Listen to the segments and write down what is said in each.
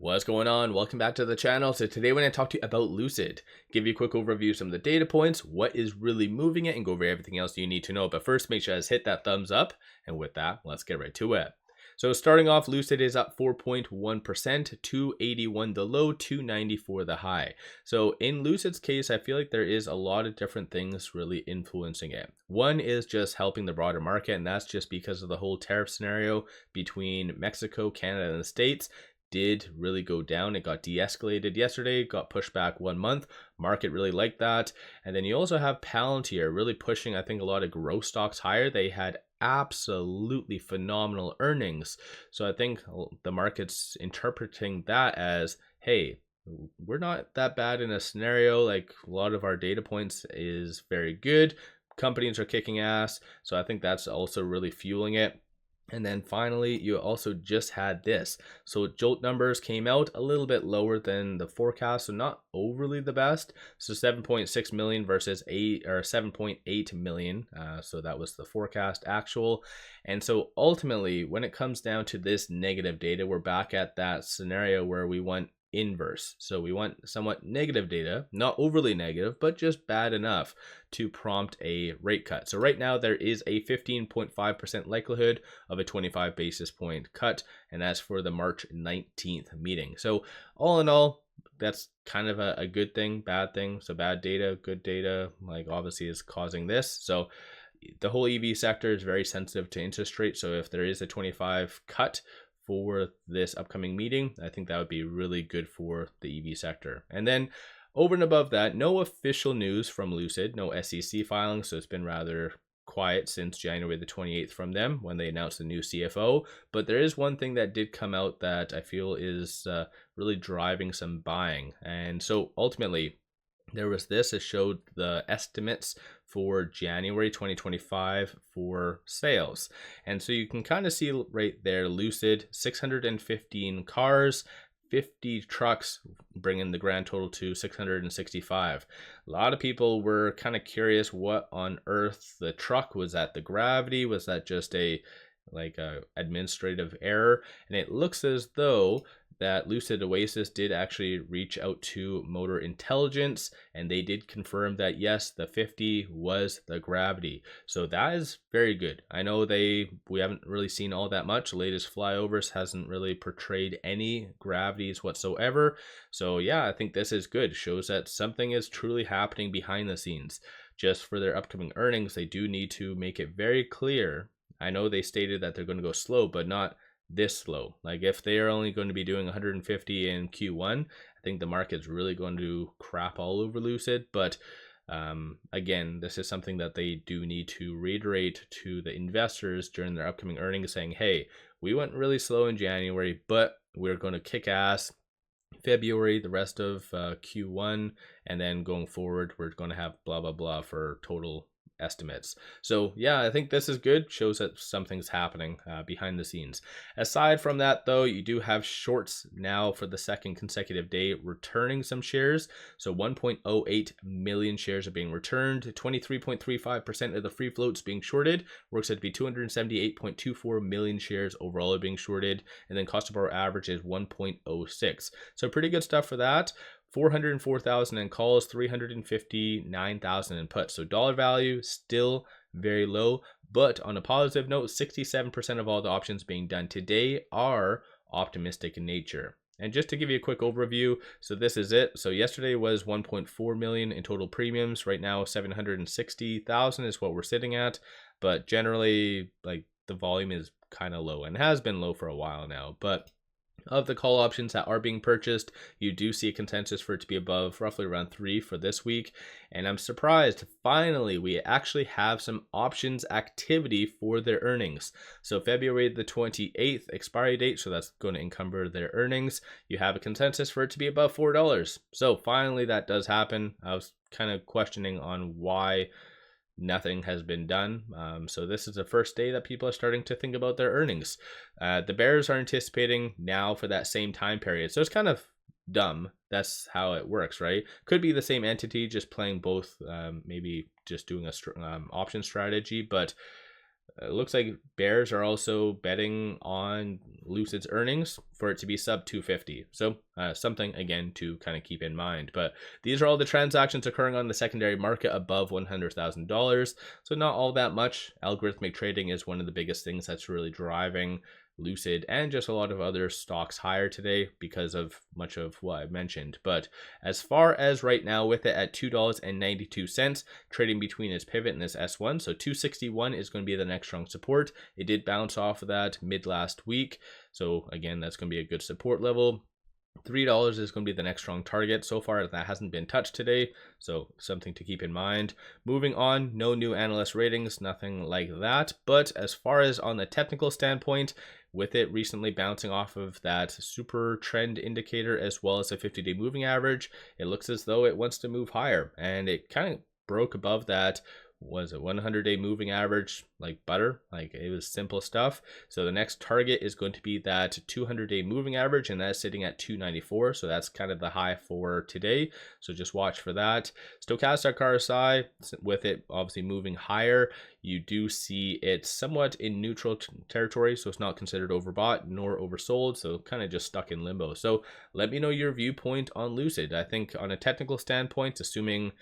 What's going on? Welcome back to the channel. So today we're going to talk to you about Lucid, give you a quick overview of some of the data points, what is really moving it, and go over everything else you need to know. But first, make sure to hit that thumbs up. And with that, let's get right to it. So starting off, Lucid is up 4.1%, 281 the low, 294 the high. So in Lucid's case, I feel like there is a lot of different things really influencing it. One is just helping the broader market, and that's just because of the whole tariff scenario between Mexico, Canada, and the States. Did really go down. It got de-escalated yesterday, got pushed back 1 month. Market really liked that. And then you also have Palantir really pushing, I think, a lot of growth stocks higher. They had absolutely phenomenal earnings. So I think the market's interpreting that as, hey, we're not that bad in a scenario. Like, a lot of our data points is very good. Companies are kicking ass. So I think that's also really fueling it. And then finally, you also just had this. So Jolt numbers came out a little bit lower than the forecast, so not overly the best. So 7.6 million versus 7.8 million. So that was the forecast actual. And so ultimately, when it comes down to this negative data, we're back at that scenario where we want inverse. So we want somewhat negative data, not overly negative, but just bad enough to prompt a rate cut. So right now there is a 15.5% likelihood of a 25 basis point cut, and that's for the March 19th meeting. So all in all, that's kind of a good thing, bad thing. So bad data, good data, like obviously is causing this. So the whole EV sector is very sensitive to interest rates. So if there is a 25 cut for this upcoming meeting, I think that would be really good for the EV sector. And then over and above that, no official news from Lucid, no SEC filings, so it's been rather quiet since January the 28th from them when they announced the new CFO. But there is one thing that did come out that I feel is really driving some buying. And so ultimately, there was this. It showed the estimates for January 2025 for sales. And so you can kind of see right there, Lucid, 615 cars, 50 trucks, bringing the grand total to 665. A lot of people were kind of curious what on earth the truck was. That the Gravity? Was that just a administrative error? And it looks as though that Lucid Oasis did actually reach out to Motor Intelligence, and they did confirm that yes, the 50 was the Gravity. So that is very good. I know we haven't really seen all that much. The latest flyovers hasn't really portrayed any gravities whatsoever. So yeah, I think this is good. Shows that something is truly happening behind the scenes. Just for their upcoming earnings, they do need to make it very clear. I know they stated that they're going to go slow, but not this slow. Like if they are only going to be doing 150 in Q1, I think the market's really going to crap all over Lucid. But again, this is something that they do need to reiterate to the investors during their upcoming earnings, saying, hey, we went really slow in January, but we're going to kick ass February, the rest of Q1, and then going forward, we're going to have blah, blah, blah for total estimates. So yeah, I think this is good. Shows that something's happening behind the scenes. Aside from that though, you do have shorts now for the second consecutive day returning some shares. So 1.08 million shares are being returned. 23.35% of the free floats being shorted. Works out to be 278.24 million shares overall are being shorted. And then cost of borrow average is 1.06. So pretty good stuff for that. 404,000 in calls, 359,000 in puts. So dollar value still very low, but on a positive note, 67% of all the options being done today are optimistic in nature. And just to give you a quick overview, so this is it. So yesterday was 1.4 million in total premiums. Right now, 760,000 is what we're sitting at. But generally, like the volume is kind of low and has been low for a while now. But of the call options that are being purchased, you do see a consensus for it to be above roughly around 3 for this week. And I'm surprised, finally, we actually have some options activity for their earnings. So February the 28th expiry date, so that's going to encumber their earnings. You have a consensus for it to be above $4. So finally that does happen. I was kind of questioning on why nothing has been done. So this is the first day that people are starting to think about their earnings. The bears are anticipating now for that same time period. So it's kind of dumb. That's how it works, right? Could be the same entity, just playing both, maybe just doing a option strategy. But It looks like bears are also betting on Lucid's earnings for it to be sub 250. So something, again, to kind of keep in mind. But these are all the transactions occurring on the secondary market above $100,000. So not all that much. Algorithmic trading is one of the biggest things that's really driving Lucid and just a lot of other stocks higher today because of much of what I mentioned. But as far as right now, with it at $2.92, trading between its pivot and this S1, so 261 is going to be the next strong support. It did bounce off of that mid last week, so again, that's going to be a good support level. $3 is going to be the next strong target. So far, that hasn't been touched today, so something to keep in mind. Moving on, no new analyst ratings, nothing like that. But as far as on the technical standpoint, with it recently bouncing off of that super trend indicator as well as a 50-day moving average, it looks as though it wants to move higher, and it kind of broke above that. Was it 100-day moving average like butter? Like, it was simple stuff. So the next target is going to be that 200-day moving average, and that's sitting at 294. So that's kind of the high for today. So just watch for that. Stochastic RSI, with it obviously moving higher, you do see it somewhat in neutral territory. So it's not considered overbought nor oversold. So kind of just stuck in limbo. So let me know your viewpoint on Lucid. I think on a technical standpoint, assuming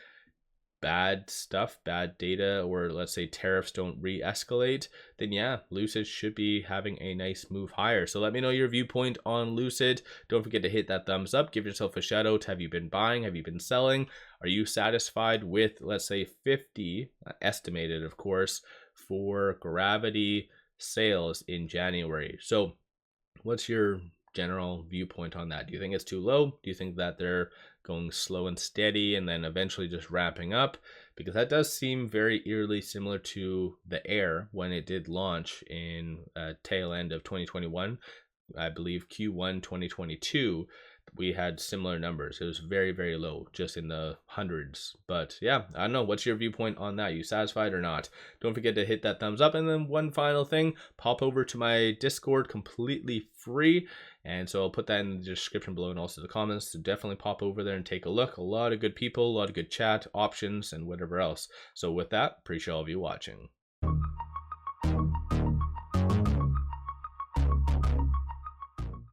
bad stuff, bad data, or let's say tariffs don't re-escalate, then yeah, Lucid should be having a nice move higher. So let me know your viewpoint on Lucid. Don't forget to hit that thumbs up, give yourself a shout out. Have you been buying? Have you been selling? Are you satisfied with, let's say, 50 estimated, of course, for Gravity sales in January? So what's your general viewpoint on that? Do you think it's too low? Do you think that they're going slow and steady and then eventually just ramping up? Because that does seem very eerily similar to the Air when it did launch in tail end of 2021. I believe Q1 2022, we had similar numbers. It was very, very low, just in the hundreds. But yeah, I don't know. What's your viewpoint on that? You satisfied or not? Don't forget to hit that thumbs up. And then one final thing, pop over to my Discord, completely free. And so I'll put that in the description below and also the comments. So definitely pop over there and take a look. A lot of good people, a lot of good chat options and whatever else. So with that, appreciate all of you watching.